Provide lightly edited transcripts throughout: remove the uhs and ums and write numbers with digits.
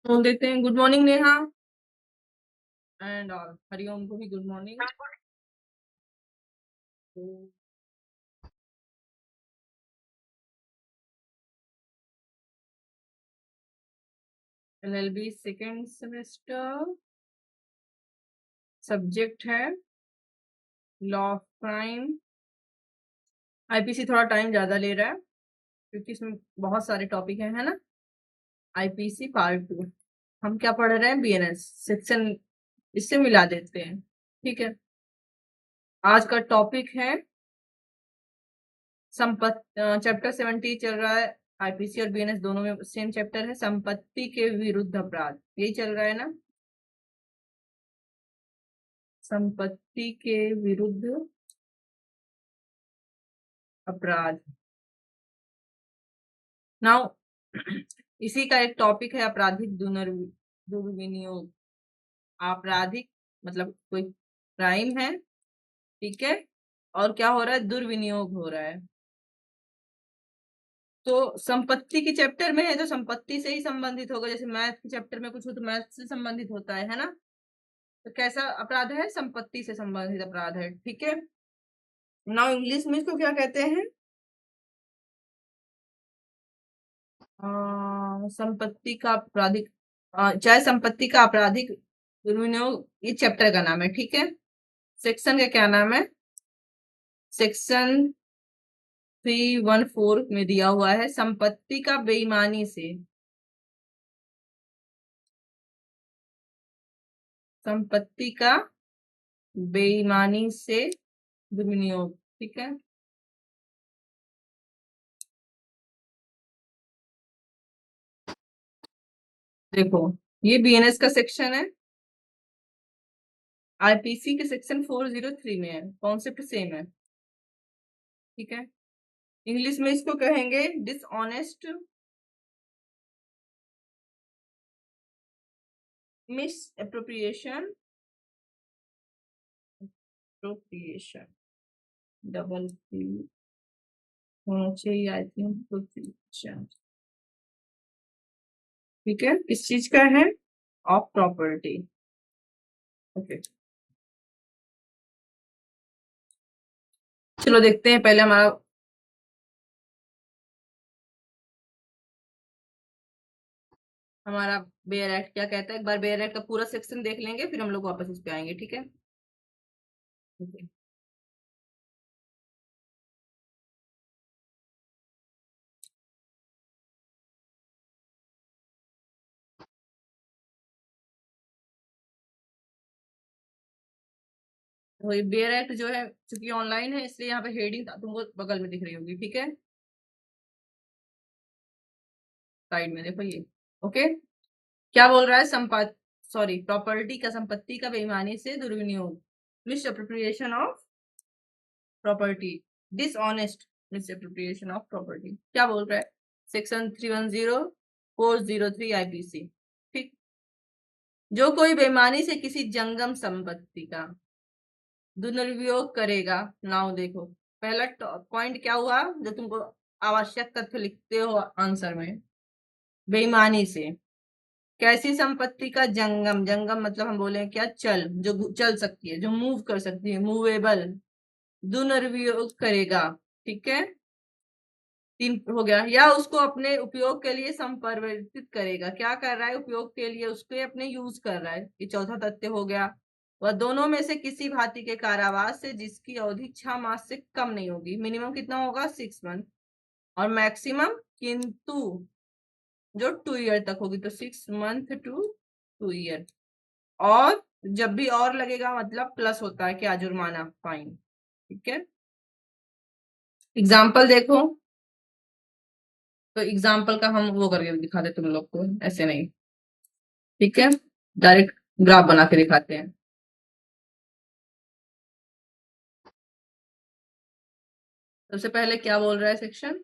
बोल देते हैं good morning Neha and Hariom को भी good morning. LLB second semester, subject है लॉ ऑफ क्राइम। आईपीसी थोड़ा टाइम ज्यादा ले रहा है क्योंकि इसमें बहुत सारे टॉपिक है ना। IPC part 2। हम क्या पढ़ रहे हैं? बीएनएस सेक्शन, इससे मिला देते हैं। ठीक है, आज का टॉपिक है संपत्ति। चैप्टर 70 चल रहा है। आईपीसी और बीएनएस दोनों में सेम चैप्टर है, संपत्ति के विरुद्ध अपराध। यही चल रहा है ना, संपत्ति के विरुद्ध अपराध। नाउ इसी का एक टॉपिक है आपराधिक दुर्विनियोग। आपराधिक मतलब कोई क्राइम है, ठीक है, और क्या हो रहा है? दुर्विनियोग हो रहा है। तो संपत्ति के चैप्टर में है तो संपत्ति से ही संबंधित होगा। जैसे मैथ के चैप्टर में कुछ हो तो मैथ से संबंधित होता है ना। तो कैसा अपराध है? संपत्ति से संबंधित अपराध है, ठीक है। नाउ इंग्लिश में इसको क्या कहते हैं? संपत्ति का आपराधिक, चाहे संपत्ति का आपराधिक दुर्विनियोग, ये चैप्टर का नाम है, ठीक है। सेक्शन का क्या नाम है? सेक्शन 314 में दिया हुआ है संपत्ति का बेईमानी से, संपत्ति का बेईमानी से दुर्विनियोग, ठीक है। देखो, ये बीएनएस का सेक्शन है, आईपीसी के सेक्शन 403 में है, कॉन्सेप्ट सेम है, ठीक है। इंग्लिश में इसको कहेंगे dishonest miss appropriation, appropriation double P होना चाहिए, आई थिंक एप्रोप्रिएशन, ठीक है। किस चीज का है? Of property, okay. चलो देखते हैं पहले हमारा बेयर एक्ट क्या कहता है। एक बार बेयर एक्ट का पूरा सेक्शन देख लेंगे, फिर हम लोग वापस इस पे आएंगे, ठीक है। Okay. तो ये बेयर एक्ट जो है, चूंकि ऑनलाइन है इसलिए यहाँ पे हेडिंग तुमको बगल में दिख रही होगी, ठीक है, साइड में देखो ये, ओके। क्या बोल रहा है? संपत्ति, सॉरी, प्रॉपर्टी का, संपत्ति का बेईमानी से दुर्विनियोग, misappropriation of property, dishonest misappropriation of property, क्या बोल रहा है? सेक्शन 310 403 आईपीसी, ठीक। जो कोई बेईमानी से किसी जंगम संपत्ति का दुर्विनियोग करेगा। नाउ देखो, पहला पॉइंट क्या हुआ जो तुमको आवश्यक तथ्य लिखते हो आंसर में? बेईमानी से कैसी संपत्ति का जंगम, जंगम मतलब हम बोले क्या? चल, जो चल सकती है, जो मूव कर सकती है, मूवेबल, दुर्विनियोग करेगा, ठीक है। 3 हो गया। या उसको अपने उपयोग के लिए संपरिवर्तित करेगा, क्या कर रहा है? उपयोग के लिए उसको अपने यूज कर रहा है, ये चौथा तथ्य हो गया। वह दोनों में से किसी भांति के कारावास से जिसकी अवधि 6 मास से कम नहीं होगी। मिनिमम कितना होगा? 6 मंथ, और मैक्सिमम किंतु जो 2 ईयर तक होगी, तो 6 मंथ टू 2 ईयर। और जब भी और लगेगा मतलब प्लस होता है क्या? जुर्माना, फाइन, ठीक है। एग्जाम्पल देखो, तो एग्जाम्पल का हम वो करके दिखा देते तुम लोग को, ऐसे नहीं, ठीक है। डायरेक्ट ग्राफ बना के दिखाते हैं। सबसे पहले क्या बोल रहा है सेक्शन?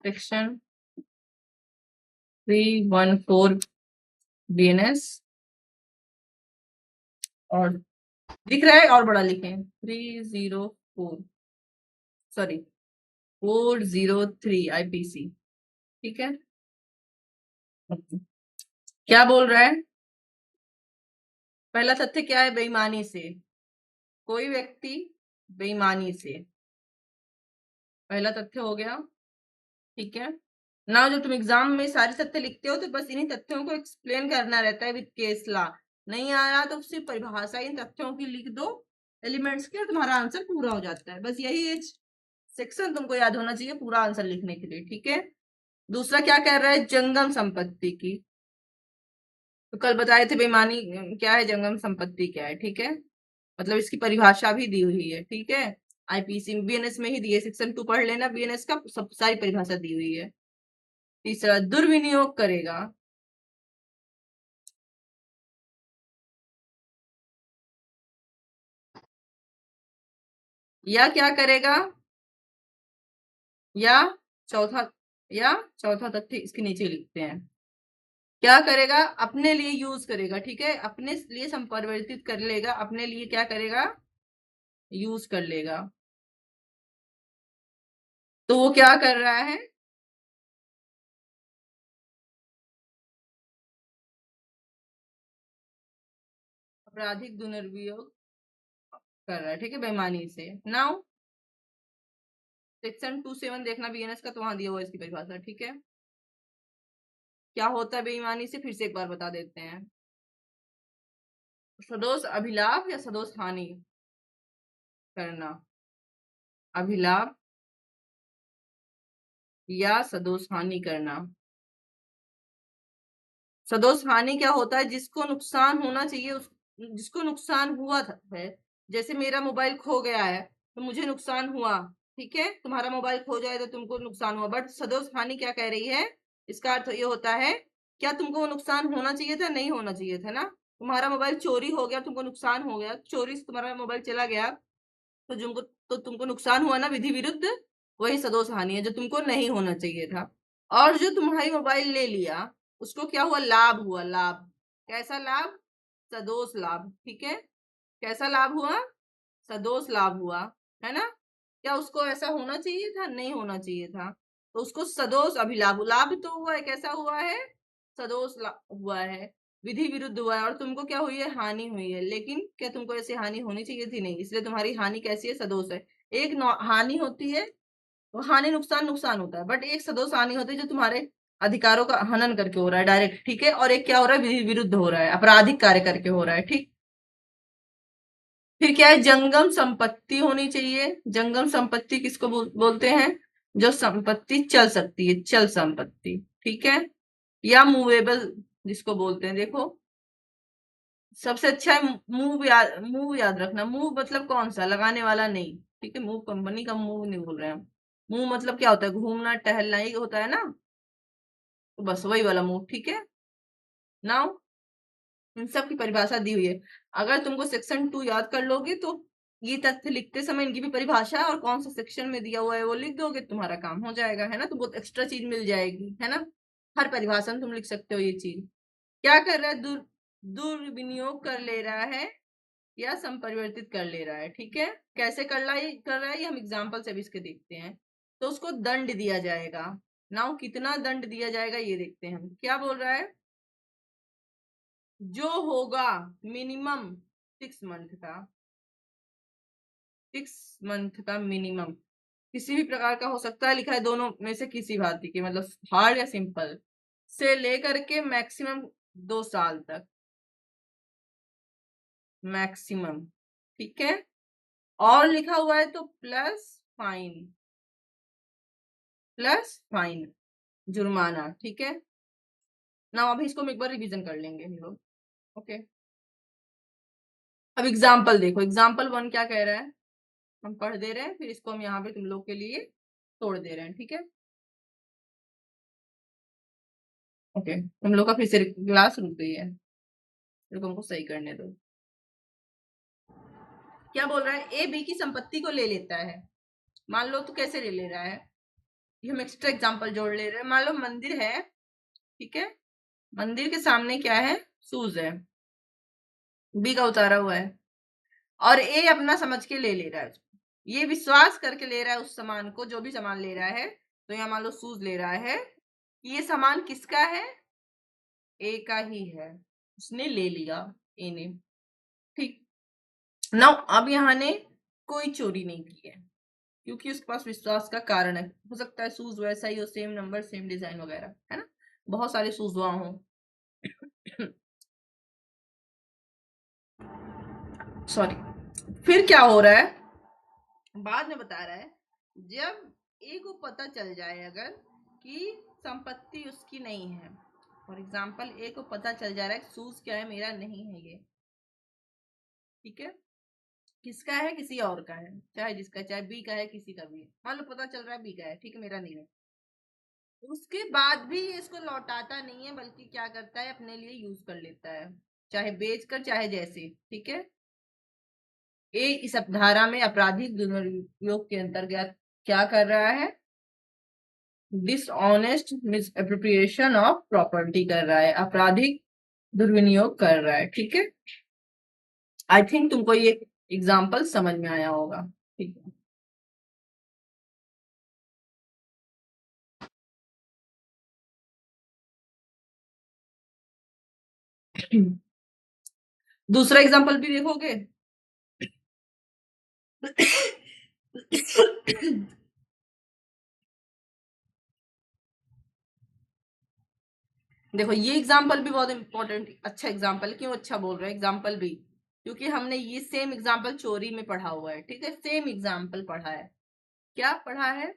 सेक्शन 314 BNS और दिख रहा है और बड़ा लिखें 304 सॉरी 403 IPC। ठीक है, क्या बोल रहा है? पहला तथ्य क्या है? बेईमानी से, कोई व्यक्ति बेईमानी से, पहला तथ्य हो गया। ठीक है ना, जब तुम एग्जाम में सारे तथ्य लिखते हो तो बस इन्हीं तथ्यों को एक्सप्लेन करना रहता है विद केस ला। नहीं आ रहा तो सिर्फ परिभाषा इन तथ्यों की लिख दो एलिमेंट्स की और तुम्हारा आंसर पूरा हो जाता है। बस यही एक सेक्शन तुमको याद होना चाहिए पूरा आंसर लिखने के लिए। ठीक है, दूसरा क्या कह रहा है? जंगम संपत्ति की। तो कल बताए थे बेईमानी क्या है, जंगम संपत्ति क्या है। ठीक है, मतलब इसकी परिभाषा भी दी हुई है। ठीक है, IPC BNS में ही दी है, सेक्शन 2 पढ़ लेना, BNS का सब सारी परिभाषा दी हुई है। तीसरा, दुर्विनियोग करेगा। या क्या करेगा? या चौथा, या चौथा तथ्य इसके नीचे लिखते हैं। क्या करेगा? अपने लिए यूज करेगा। ठीक है, अपने लिए संपरिवर्तित कर लेगा, अपने लिए क्या करेगा? यूज कर लेगा। तो वो क्या कर रहा है? आपराधिक दुर्विनियोग कर रहा है। ठीक है, बेईमानी से। नाउ सेक्शन 27 देखना BNS का, तो वहां दिया हुआ इसकी परिभाषा। ठीक है, क्या होता है बेईमानी से, फिर से एक बार बता देते हैं। सदोष अभिलाभ या सदोष हानि करना, अभिलाभ या सदोष हानि करना। सदोष हानि क्या होता है? जिसको नुकसान होना चाहिए उस, जिसको नुकसान हुआ था है। जैसे मेरा मोबाइल खो गया है तो मुझे नुकसान हुआ। ठीक है, तुम्हारा मोबाइल खो जाए तो तुमको नुकसान हुआ। बट सदोष हानि क्या कह रही है? इसका अर्थ ये होता है, क्या तुमको वो नुकसान होना चाहिए था? नहीं होना चाहिए था ना। तुम्हारा मोबाइल चोरी हो गया, तुमको नुकसान हो गया, चोरी से तुम्हारा मोबाइल चला गया तो तुमको नुकसान हुआ ना, विधि विरुद्ध। वही सदोष हानि है, जो तुमको नहीं होना चाहिए था। और जो तुम्हारी मोबाइल ले लिया उसको क्या हुआ? लाभ हुआ, लाभ। कैसा लाभ? सदोष लाभ। ठीक है, कैसा लाभ हुआ? सदोष लाभ हुआ, है ना। क्या उसको ऐसा होना चाहिए था? नहीं होना चाहिए था, तो उसको सदोष अभिलाभ, लाभ तो हुआ है, कैसा हुआ है? सदोष हुआ है, विधि विरुद्ध हुआ है। और तुमको क्या हुई है? हानि हुई है। लेकिन क्या तुमको ऐसी हानि होनी चाहिए थी? नहीं, इसलिए तुम्हारी हानि कैसी है? सदोष है। एक हानि होती है, वो हानि नुकसान नुकसान होता है, बट एक सदोष हानि होती है जो तुम्हारे अधिकारों का हनन करके हो रहा है डायरेक्ट। ठीक है, और एक क्या हो रहा है? विधि विरुद्ध हो रहा है, आपराधिक कार्य करके हो रहा है। ठीक, फिर क्या है? जंगम संपत्ति होनी चाहिए। जंगम संपत्ति किसको बोलते हैं? जो संपत्ति चल सकती है, चल संपत्ति। ठीक है, या मूवेबल जिसको बोलते हैं। देखो, सबसे अच्छा है मूव। मूव याद रखना। मूव मतलब कौन सा? लगाने वाला नहीं। ठीक है, मूव कंपनी का मूव नहीं बोल रहे हैं। मूव मतलब क्या होता है? घूमना टहलना ही होता है ना, तो बस वही वाला मूव। ठीक है, नाउ इन सब की परिभाषा दी हुई है। अगर तुमको सेक्शन 2 याद कर लोगे तो ये तथ्य लिखते समय इनकी भी परिभाषा और कौन सा सेक्शन में दिया हुआ है वो लिख दोगे, तुम्हारा काम हो जाएगा, है ना। तो बहुत एक्स्ट्रा चीज मिल जाएगी, है ना। हर परिभाषा में तुम लिख सकते हो ये चीज। क्या कर रहा है? दुर्विनियोग कर ले रहा है या संपरिवर्तित कर ले रहा है। ठीक है, कैसे कर रहा है ये हम एग्जाम्पल से भी इसके देखते हैं। तो उसको दंड दिया जाएगा। नाउ कितना दंड दिया जाएगा ये देखते हैं हम। क्या बोल रहा है? जो होगा मिनिमम 6 मंथ का, 6 मंथ का मिनिमम, किसी भी प्रकार का हो सकता है, लिखा है दोनों में से किसी भांति के, मतलब हार्ड या सिंपल, से लेकर के मैक्सिमम 2 साल तक, मैक्सिमम। ठीक है, और लिखा हुआ है तो प्लस फाइन, प्लस फाइन, जुर्माना। ठीक है ना, अभी इसको हम एक बार रिवीजन कर लेंगे हम लोग। ओके, अब एग्जाम्पल देखो। एग्जाम्पल 1 क्या कह रहा है? हम पढ़ दे रहे हैं, फिर इसको हम यहाँ पे तुम लोग के लिए तोड़ दे रहे हैं। ठीक है, ओके, तुम लोग का फिर से क्लास रुक गई है, फिर हमको सही करने दो। क्या बोल रहा है? A B की संपत्ति को ले लेता है। मान लो तो कैसे ले ले रहा है? ये हम एक्स्ट्रा एग्जांपल जोड़ ले रहे हैं। मान लो मंदिर है, ठीक है, मंदिर के सामने क्या है, शूज है, बी का उतारा हुआ है, और ए अपना समझ के ले रहा है, ये विश्वास करके ले रहा है उस सामान को, जो भी सामान ले रहा है। तो यहाँ मान लो शूज ले रहा है, ये सामान किसका है, ए का ही है, उसने ले लिया, ए ने, ठीक। नाउ अब यहाँ ने कोई चोरी नहीं की है, क्योंकि उसके पास विश्वास का कारण है। हो सकता है शूज वैसा ही हो, सेम नंबर सेम डिजाइन वगैरह, है ना, बहुत सारे शूज वहां हो। सॉरी। फिर क्या हो रहा है, बाद में बता रहा है, जब ए को पता चल जाए अगर कि संपत्ति उसकी नहीं है, फॉर एग्जाम्पल ए को पता चल जा रहा है शूज क्या है, मेरा नहीं है ये, ठीक है, किसका है, किसी और का है, चाहे जिसका, चाहे बी का है, किसी का भी है, मान लो पता चल रहा है बी का है, ठीक है, मेरा नहीं है। उसके बाद भी ये इसको लौटाता नहीं है, बल्कि क्या करता है, अपने लिए यूज कर लेता है, चाहे बेचकर चाहे जैसे, ठीक है। ए इस धारा में आपराधिक दुर्विनियोग के अंतर्गत क्या कर रहा है, dishonest miss appropriation of property कर रहा है, आपराधिक दुर्विनियोग कर रहा है, ठीक है। आई थिंक तुमको ये एग्जाम्पल समझ में आया होगा, ठीक है। दूसरा एग्जाम्पल भी देखोगे। देखो ये एग्जाम्पल भी बहुत इंपॉर्टेंट, अच्छा एग्जाम्पल, क्यों अच्छा बोल रहे हैं एग्जाम्पल भी, क्योंकि हमने ये सेम एग्जाम्पल चोरी में पढ़ा हुआ है, ठीक है, सेम एग्जाम्पल पढ़ा है। क्या पढ़ा है,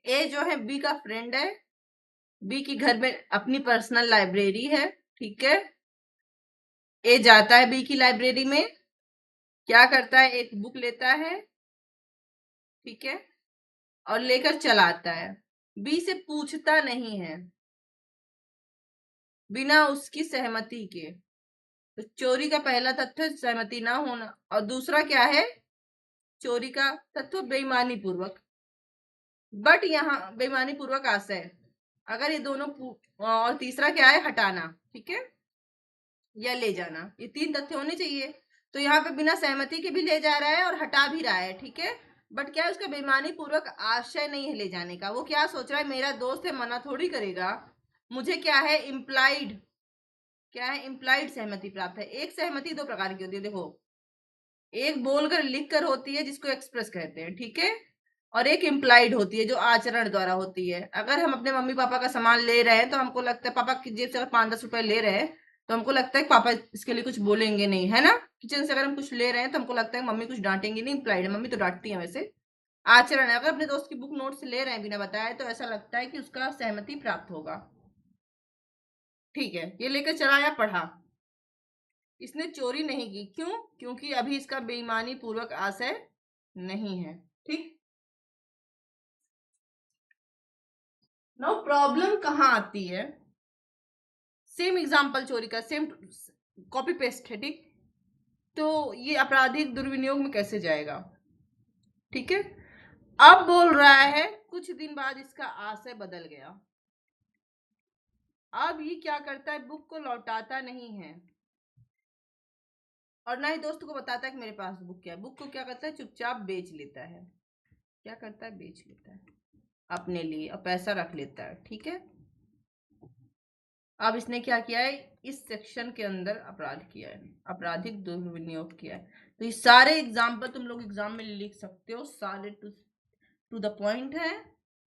ए जो है बी का फ्रेंड है, बी की घर में अपनी पर्सनल लाइब्रेरी है, ठीक है। ए जाता है बी की लाइब्रेरी में, क्या करता है, एक बुक लेता है, ठीक है, और लेकर चलाता है, बी से पूछता नहीं है, बिना उसकी सहमति के। तो चोरी का पहला तथ्य सहमति ना होना, और दूसरा क्या है, चोरी का तत्व बेईमानी पूर्वक, बट यहाँ बेईमानी पूर्वक आशय, अगर ये दोनों, और तीसरा क्या है, हटाना, ठीक है, या ले जाना, ये तीन तथ्य होने चाहिए। तो यहाँ पे बिना सहमति के भी ले जा रहा है और हटा भी रहा है, ठीक है, बट क्या है, उसका बेईमानी पूर्वक आशय नहीं है ले जाने का। वो क्या सोच रहा है, मेरा दोस्त है, मना थोड़ी करेगा, मुझे क्या है, इम्प्लाइड, क्या है, इम्प्लाइड सहमति प्राप्त है। एक सहमति दो प्रकार की होती है, देखो, एक बोलकर लिख कर होती है जिसको एक्सप्रेस कहते हैं, ठीक है, और एक इम्प्लाइड होती है जो आचरण द्वारा होती है। अगर हम अपने मम्मी पापा का सामान ले रहे हैं तो हमको लगता है, पापा की जेब से अगर 5-10 रुपए ले रहे हैं तो हमको लगता है कि पापा इसके लिए कुछ बोलेंगे नहीं, है ना। किचन से अगर हम कुछ ले रहे हैं तो हमको लगता है मम्मी कुछ डांटेंगे नहीं, इम्प्लाइड है, मम्मी तो डांटती है वैसे। आचरण है, अगर अपने दोस्त की बुक नोट से ले रहे हैं बिना बताए तो ऐसा लगता है कि उसका सहमति प्राप्त होगा, ठीक है। ये लेकर चला या पढ़ा, इसने चोरी नहीं की, क्यों, क्योंकि अभी इसका बेईमानी पूर्वक आशय नहीं है, ठीक। नो प्रॉब्लम कहाँ आती है, सेम एग्जाम्पल चोरी का, सेम कॉपी पेस्ट है, ठीक, तो ये आपराधिक दुर्विनियोग में कैसे जाएगा, ठीक है। अब बोल रहा है कुछ दिन बाद इसका आशय बदल गया, अब ये क्या करता है, बुक को लौटाता नहीं है, और ना ही दोस्त को बताता है कि मेरे पास बुक क्या है, बुक को क्या करता है, चुपचाप बेच लेता है, क्या करता है, बेच लेता है अपने लिए और पैसा रख लेता है, ठीक है। अब इसने क्या किया है, इस सेक्शन के अंदर अपराध किया है, आपराधिक दुर्विनियोग किया है। तो ये सारे एग्जाम्पल तुम लोग एग्जाम में लिख सकते हो, सारे टू द पॉइंट है।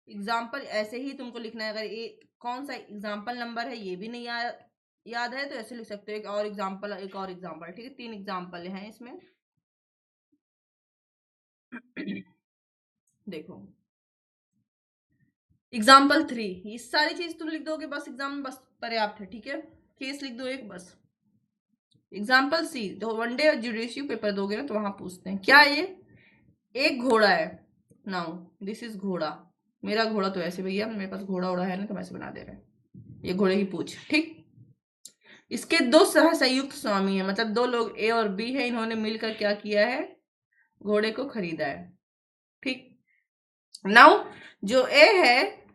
एग्जाम्पल ऐसे ही तुमको लिखना है, अगर ये कौन सा एग्जाम्पल नंबर है ये भी नहीं याद है तो ऐसे लिख सकते हो, एक और एग्जाम्पल, एक और एग्जाम्पल, ठीक है, 3 एग्जाम्पल हैं इसमें। देखो एग्जाम्पल 3, ये सारी चीज तुम लिख दोगे बस, एग्जाम में बस पर्याप्त है, ठीक है। केस लिख दो एक बस। एग्जाम्पल सी, जो वनडे और जुडिशियल पेपर दोगे ना तो वहां पूछते हैं, क्या ये एक घोड़ा है, नाउ दिस इज घोड़ा, मेरा घोड़ा तो ऐसे भैया, मेरे पास घोड़ा उड़ा है ना तो ऐसे बना दे रहे हैं, ये घोड़े की पूछ, ठीक। इसके दो संयुक्त स्वामी है, मतलब दो लोग ए और बी है, इन्होंने मिलकर क्या किया है, घोड़े को खरीदा है, ठीक। नाउ जो ए है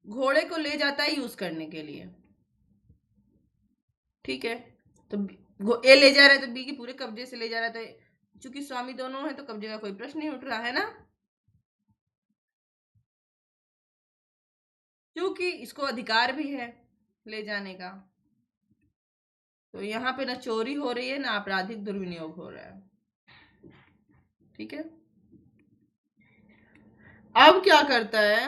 घोड़े को ले जाता है यूज करने के लिए, ठीक है। तो ए ले जा रहा है तो बी के पूरे कब्जे से ले जा रहा है, तो चूंकि स्वामी दोनों है तो कब्जे का कोई प्रश्न नहीं उठ रहा है ना, क्योंकि इसको अधिकार भी है ले जाने का। तो यहाँ पे ना चोरी हो रही है ना आपराधिक दुर्विनियोग हो रहा है, ठीक है। अब क्या करता है,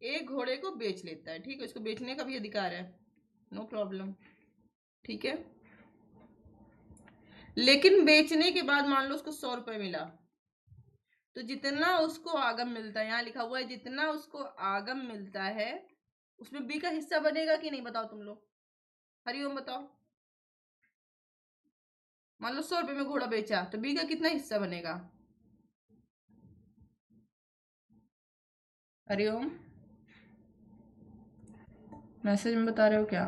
एक घोड़े को बेच लेता है, ठीक है, इसको बेचने का भी अधिकार है, नो प्रॉब्लम, ठीक है। लेकिन बेचने के बाद मान लो उसको 100 रुपए मिला, तो जितना उसको आगम मिलता है, यहाँ लिखा हुआ है जितना उसको आगम मिलता है उसमें बी का हिस्सा बनेगा कि नहीं, बताओ तुम लोग, हरिओम बताओ। मान लो 100 रुपए में घोड़ा बेचा तो बी का कितना हिस्सा बनेगा, हरिओम, मैसेज में बता रहे हो क्या,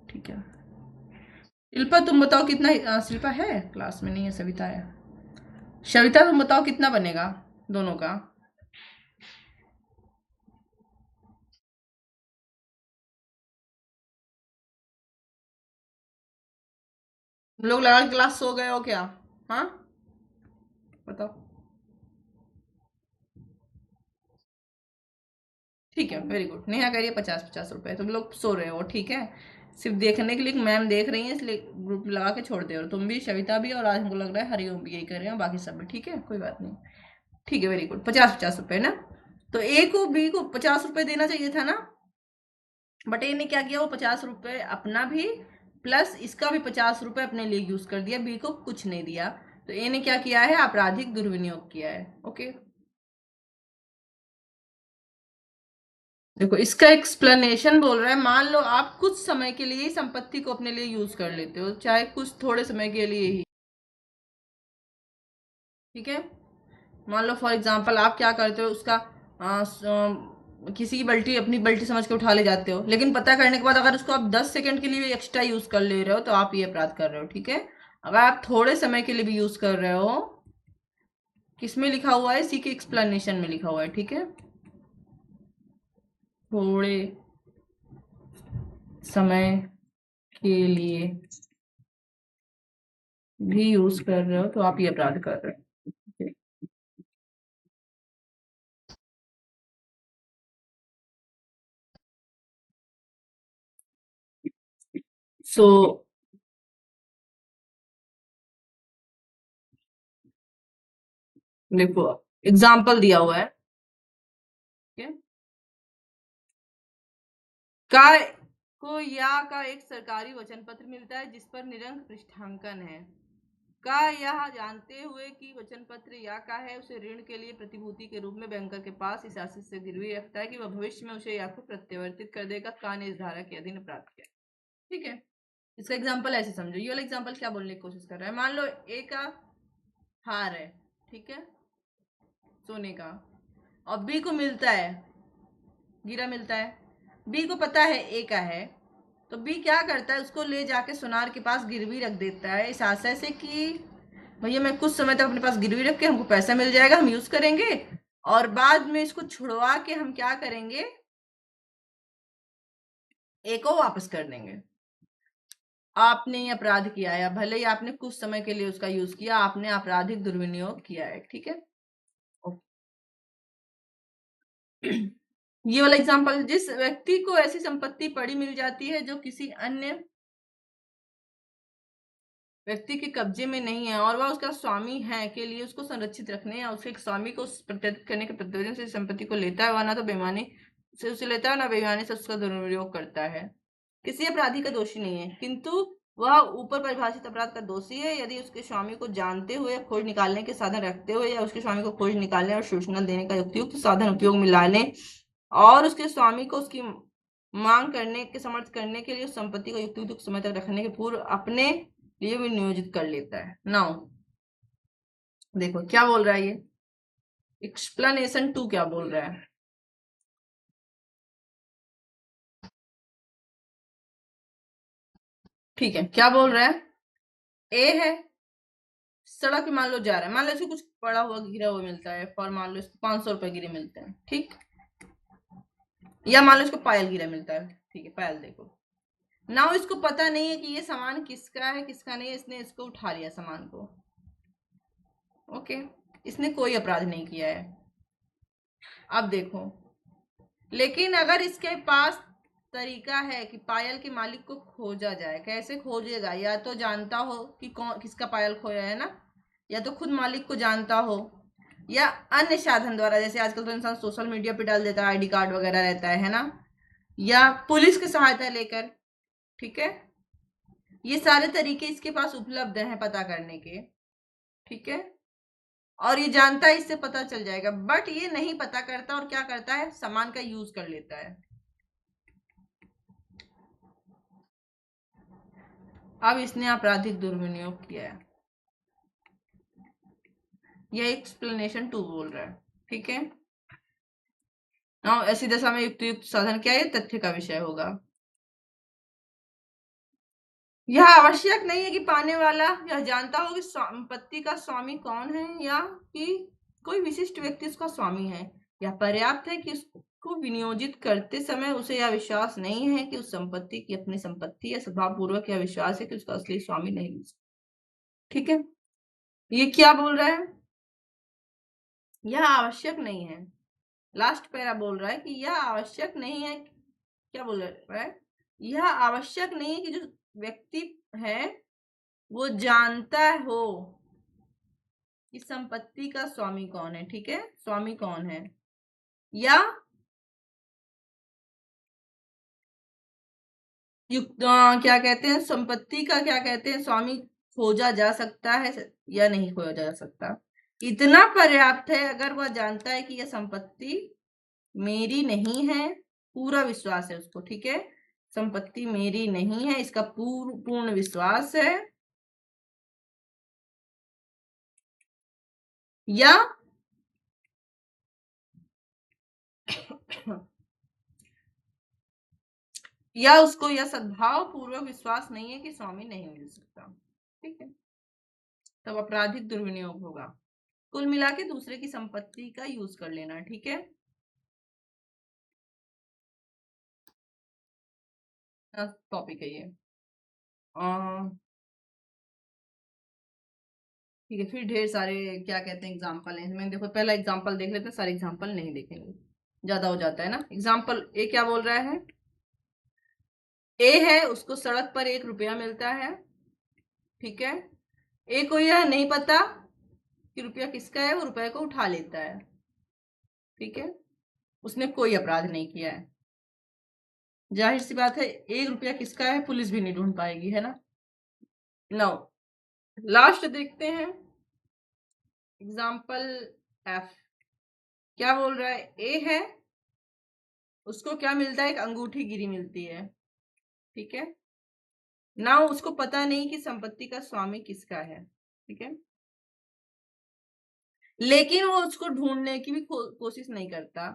ठीक है। शिल्पा तुम बताओ कितना शिल्पा है क्लास में, नहीं है, सविता है। सविता तुम बताओ कितना बनेगा दोनों का, तुम लोग लगा के क्लास सो गए हो क्या, हाँ बताओ। ठीक है, वेरी गुड, नेहा कह रही है 50-50 रुपए, तुम लोग सो रहे हो, ठीक है। सिर्फ देखने के लिए मैम देख रही है इसलिए ग्रुप लगा के छोड़ दे रहे हो, तुम भी, सविता भी, और आज हमको लग रहा है हरिओम भी यही कर रहे हैं, बाकी सब भी, ठीक है, कोई बात नहीं। ठीक है, वेरी गुड, 50-50 रुपए ना। तो ए को बी को 50 रुपए देना चाहिए था ना, बट ए ने क्या किया, वो 50 रुपए अपना भी प्लस इसका भी 50 रुपए अपने लिए यूज कर दिया, बी को कुछ नहीं दिया। तो ए ने क्या किया है, आपराधिक दुर्विनियोग किया है, ओके। देखो इसका एक्सप्लेनेशन बोल रहा है, मान लो आप कुछ समय के लिए संपत्ति को अपने लिए यूज कर लेते हो, चाहे कुछ थोड़े समय के लिए ही, ठीक है। मान लो फॉर एग्जांपल आप क्या करते हो, उसका किसी की बल्टी अपनी बल्टी समझ के उठा ले जाते हो, लेकिन पता करने के बाद अगर उसको आप 10 सेकंड के लिए भी एक्स्ट्रा यूज कर ले रहे हो तो आप ये अपराध कर रहे हो, ठीक है। अगर आप थोड़े समय के लिए भी यूज कर रहे हो, किसमें लिखा हुआ है, इसी के एक्सप्लेनेशन में लिखा हुआ है, ठीक है। थोड़े समय के लिए भी यूज कर रहे हो तो आप ये अपराध कर रहे हो। सो देखो एग्जाम्पल दिया हुआ है, ठीक है। काय को या का एक सरकारी वचन पत्र मिलता है जिस पर निरंक पृष्ठांकन है। का यह जानते हुए कि वचन पत्र या का है, उसे ऋण के लिए प्रतिभूति के रूप में बैंकर के पास इस आशय से गिरवी रखता है कि वह भविष्य में उसे या को प्रत्यावर्तित कर देगा। का ने इस धारा के अधीन अपराध किया, ठीक है। इसका एग्जाम्पल ऐसे समझो, ये वाला एग्जाम्पल क्या बोलने की कोशिश कर रहा है, मान लो ए का हार है, ठीक है, सोने का, और बी को मिलता है, गिरा मिलता है, बी को पता है ए का है, तो बी क्या करता है, उसको ले जाके सुनार के पास गिरवी रख देता है इस आशय से कि भैया मैं कुछ समय तक अपने पास गिरवी रख के हमको पैसा मिल जाएगा, हम यूज करेंगे, और बाद में इसको छुड़वा के हम क्या करेंगे, ए को वापस कर देंगे। आपने ये अपराध किया है, भले ही आपने कुछ समय के लिए उसका यूज किया, आपने आपराधिक दुर्विनियोग किया है, ठीक है। ये वाला एग्जांपल, जिस व्यक्ति को ऐसी संपत्ति पड़ी मिल जाती है जो किसी अन्य व्यक्ति के कब्जे में नहीं है और वह उसका स्वामी है के लिए उसको संरक्षित रखने या उसके स्वामी को प्रत्यर्थित करने के प्रयोजन से संपत्ति को लेता है, वह ना तो बेईमानी से उसे लेता है ना बेईमानी से उसका दुरुपयोग करता है, किसी अपराधी का दोषी नहीं है, किंतु वह ऊपर परिभाषित अपराध का दोषी है यदि उसके स्वामी को जानते हुए, खोज निकालने के साधन रखते हुए, या उसके स्वामी को खोज निकालने और सूचना देने का युक्तियुक्त साधन उपयोग में लाने और उसके स्वामी को उसकी मांग करने के समर्थ करने के लिए उस संपत्ति को युक्तियुक्त समय तक रखने के पूर्व अपने लिए भी नियोजित कर लेता है। नाउ देखो क्या बोल रहा है ये, एक्सप्लेनेशन 2 क्या बोल रहा है, ठीक है, क्या बोल रहा है, ए है सड़क पे मान लो जा रहा है, मान लो इसको कुछ पड़ा हुआ गिरा हुआ मिलता है, और मान लो इसको 500 रुपए गिरे मिलते हैं, ठीक, या मान लो इसको पायल गिरा मिलता है, ठीक है, पायल देखो ना, इसको पता नहीं है कि ये सामान किसका है किसका नहीं है, इसने इसको उठा लिया सामान को, ओके, इसने कोई अपराध नहीं किया है। अब देखो, लेकिन अगर इसके पास तरीका है कि पायल के मालिक को खोजा जाए, कैसे खोजेगा, या तो जानता हो कि कौन किसका पायल खोया है ना, या तो खुद मालिक को जानता हो, या अन्य साधन द्वारा, जैसे आजकल तो इंसान सोशल मीडिया पे डाल देता है, आईडी कार्ड वगैरह रहता है ना, या पुलिस की सहायता लेकर, ठीक है, ये सारे तरीके इसके पास उपलब्ध हैं पता करने के, ठीक है, और ये जानता है इससे पता चल जाएगा, बट ये नहीं पता करता और क्या करता है, सामान का यूज कर लेता है। अब इसने आपराधिक दुर्विनियोग किया है, यह एक्सप्लेनेशन 2 बोल रहा है, ठीक है। ऐसी दशा में युक्त साधन क्या है, तथ्य का विषय होगा। यह आवश्यक नहीं है कि पाने वाला यह जानता हो कि संपत्ति का स्वामी कौन है, या कि कोई विशिष्ट व्यक्ति उसका स्वामी है। यह पर्याप्त है कि उसको विनियोजित करते समय उसे यह विश्वास नहीं है कि उस संपत्ति की अपनी संपत्ति, या स्वभाव पूर्वक यह विश्वास है कि उसका असली स्वामी नहीं है, ठीक है। ये क्या बोल रहा है, यह आवश्यक नहीं है, लास्ट पैरा बोल रहा है कि यह आवश्यक नहीं है, क्या बोल रहा है, यह आवश्यक नहीं है कि जो व्यक्ति है वो जानता हो कि संपत्ति का स्वामी कौन है, ठीक है, स्वामी कौन है, या युक्त क्या कहते हैं, संपत्ति का क्या कहते हैं, स्वामी खोजा जा सकता है या नहीं खोजा जा सकता, इतना पर्याप्त है। अगर वह जानता है कि यह संपत्ति मेरी नहीं है, पूरा विश्वास है उसको, ठीक है, संपत्ति मेरी नहीं है, इसका पूर्ण विश्वास है, या या उसको यह सद्भाव पूर्वक विश्वास नहीं है कि स्वामी नहीं मिल सकता, ठीक है, तब आपराधिक दुर्विनियोग होगा। कुल मिला के दूसरे की संपत्ति का यूज कर लेना, ठीक है, टॉपिक है ये। ठीक है, फिर ढेर सारे क्या कहते हैं एग्जाम्पल है इसमें, देखो पहला एग्जाम्पल देख लेते हैं, सारे एग्जाम्पल नहीं देखेंगे, ज्यादा हो जाता है ना। एग्जाम्पल ए क्या बोल रहा है, ए है, उसको सड़क पर 1 रुपया मिलता है, ठीक है, ए को यह नहीं पता कि रुपया किसका है, वो रुपये को उठा लेता है, ठीक है, उसने कोई अपराध नहीं किया है, जाहिर सी बात है 1 रुपया किसका है पुलिस भी नहीं ढूंढ पाएगी, है ना। नाउ लास्ट देखते हैं एग्जाम्पल एफ, क्या बोल रहा है, ए है, उसको क्या मिलता है, एक अंगूठी गिरी मिलती है, ठीक है, ना उसको पता नहीं कि संपत्ति का स्वामी किसका है, ठीक है, लेकिन वो उसको ढूंढने की भी कोशिश नहीं करता।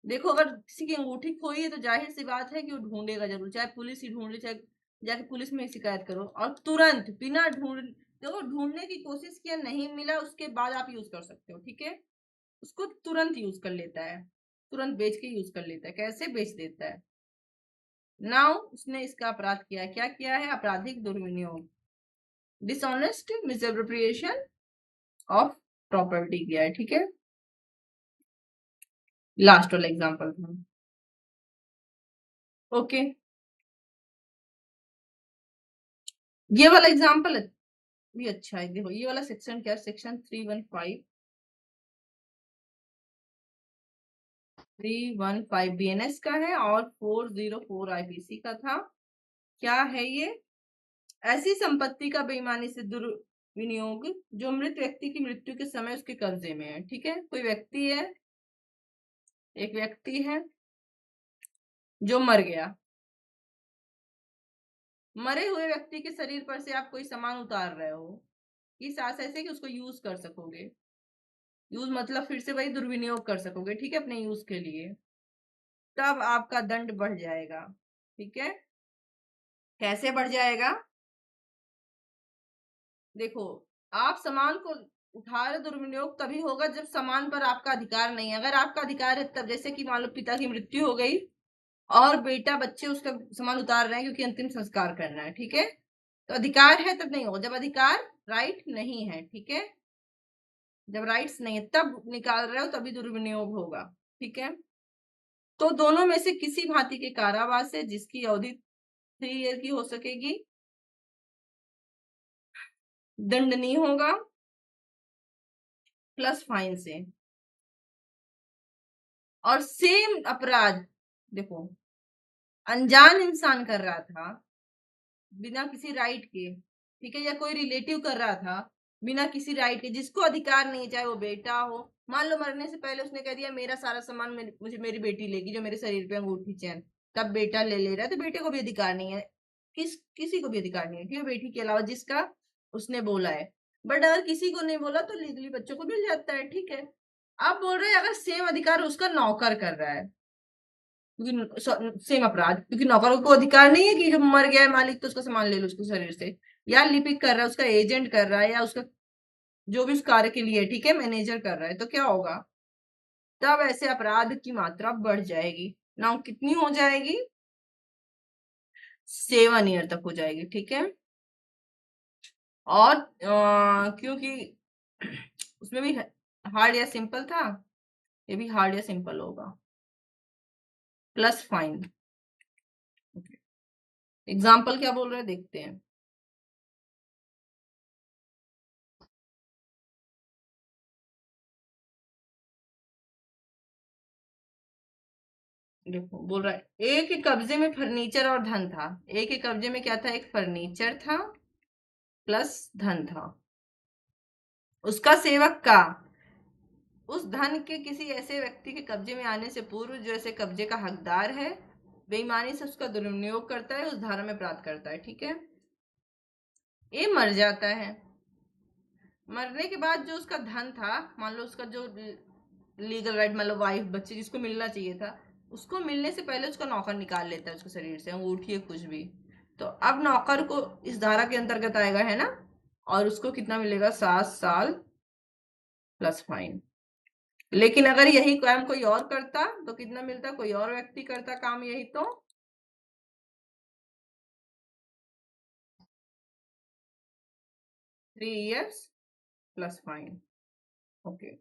देखो अगर किसी की अंगूठी खोई है तो जाहिर सी बात है कि वो ढूंढेगा जरूर, चाहे पुलिस ही ढूंढे, चाहे जाके पुलिस में शिकायत करो, और तुरंत बिना देखो ढूंढने की कोशिश किया, नहीं मिला, उसके बाद आप यूज कर सकते हो, ठीक है, उसको तुरंत यूज कर लेता है, तुरंत बेच के यूज कर लेता है, कैसे बेच देता है, नाउ उसने इसका अपराध किया है, क्या किया है, आपराधिक दुर्विनियोग, डिसऑनेस्ट मिसएप्रोप्रिएशन ऑफ प्रॉपर्टी किया है, ठीक है, लास्ट वाला एग्जांपल था, ओके। ये वाला एग्जांपल भी अच्छा है, देखो ये वाला सेक्शन क्या, सेक्शन 315 बीएनएस का है, और 404 आईपीसी का था। क्या है ये, ऐसी संपत्ति का बेईमानी से दुर्विनियोग जो मृत व्यक्ति की मृत्यु के समय उसके कब्जे में है, ठीक है, कोई व्यक्ति है, एक व्यक्ति है जो मर गया, मरे हुए व्यक्ति के शरीर पर से आप कोई सामान उतार रहे हो, इस आशय से कि उसको यूज कर सकोगे, यूज मतलब फिर से वही दुर्विनियोग कर सकोगे, ठीक है, अपने यूज के लिए, तब आपका दंड बढ़ जाएगा, ठीक है, कैसे बढ़ जाएगा, देखो आप सामान को उठा रहे, दुर्विनियोग तभी होगा जब सामान पर आपका अधिकार नहीं है। अगर आपका अधिकार है तब, जैसे कि मान लो पिता की मृत्यु हो गई और बेटा बच्चे उसका सामान उतार रहे हैं क्योंकि अंतिम संस्कार करना है, ठीक है, तो अधिकार है तब नहीं होगा। जब अधिकार राइट नहीं है, ठीक है, जब राइट्स नहीं है तब निकाल रहे हो तभी दुर्विनियोग होगा, ठीक है। तो दोनों में से किसी भांति के कारावास है जिसकी अवधि 3 ईयर की हो सकेगी, दंडनीय होगा प्लस फाइन से। और सेम अपराध देखो, अनजान इंसान कर रहा था बिना किसी राइट के, ठीक है, या कोई रिलेटिव कर रहा था बिना किसी राइट के, जिसको अधिकार नहीं है, चाहे वो बेटा हो, मान लो मरने से पहले उसने कह दिया मेरा सारा सामान मुझे मेरी बेटी लेगी, जो मेरे शरीर पे अंगूठी चैन, तब बेटा ले ले रहा है, तो बेटे को भी अधिकार नहीं है, किसी को भी अधिकार नहीं है, ठीक है, बेटी के अलावा जिसका उसने बोला है। बट अगर किसी को नहीं बोला तो लीगली बच्चों को मिल जाता है, ठीक है। आप बोल रहे हैं अगर सेम अधिकार उसका नौकर कर रहा है, क्योंकि सेम अपराध, क्योंकि नौकरों को अधिकार नहीं है कि जो मर गया है मालिक तो उसका सामान ले लो उसके शरीर से, या लिपिक कर रहा है, उसका एजेंट कर रहा है, या उसका जो भी उस कार्य के लिए, ठीक है, मैनेजर कर रहा है, तो क्या होगा, तब ऐसे अपराध की मात्रा बढ़ जाएगी। नाउ कितनी हो जाएगी, 7 ईयर तक हो जाएगी, ठीक है। और क्योंकि उसमें भी हार्ड या सिंपल था, ये भी हार्ड या सिंपल होगा, प्लस फाइन। एग्जाम्पल क्या बोल रहे हैं देखते हैं। देखो बोल रहा है एक के कब्जे में फर्नीचर और धन था। एक के कब्जे में क्या था, एक फर्नीचर था प्लस धन था। उसका सेवक का उस धन के किसी ऐसे व्यक्ति के कब्जे में आने से पूर्व, जो ऐसे कब्जे का हकदार है, बेईमानी से उसका दुरुपयोग करता है, उस धारा में प्राप्त करता है, ठीक है। ये मर जाता है। मरने के बाद जो उसका धन था, मान लो उसका जो लीगल राइट, मान लो वाइफ बच्चे जिसको मिलना चाहिए था, उसको मिलने से पहले उसका नौकर निकाल लेता है उसके शरीर से, अंगूठी कुछ भी। तो अब नौकर को इस धारा के अंतर्गत आएगा, है ना, और उसको कितना मिलेगा, 7 साल प्लस फाइन। लेकिन अगर यही काम कोई और करता तो कितना मिलता, कोई और व्यक्ति करता काम यही तो 3 years प्लस फाइन। ओके।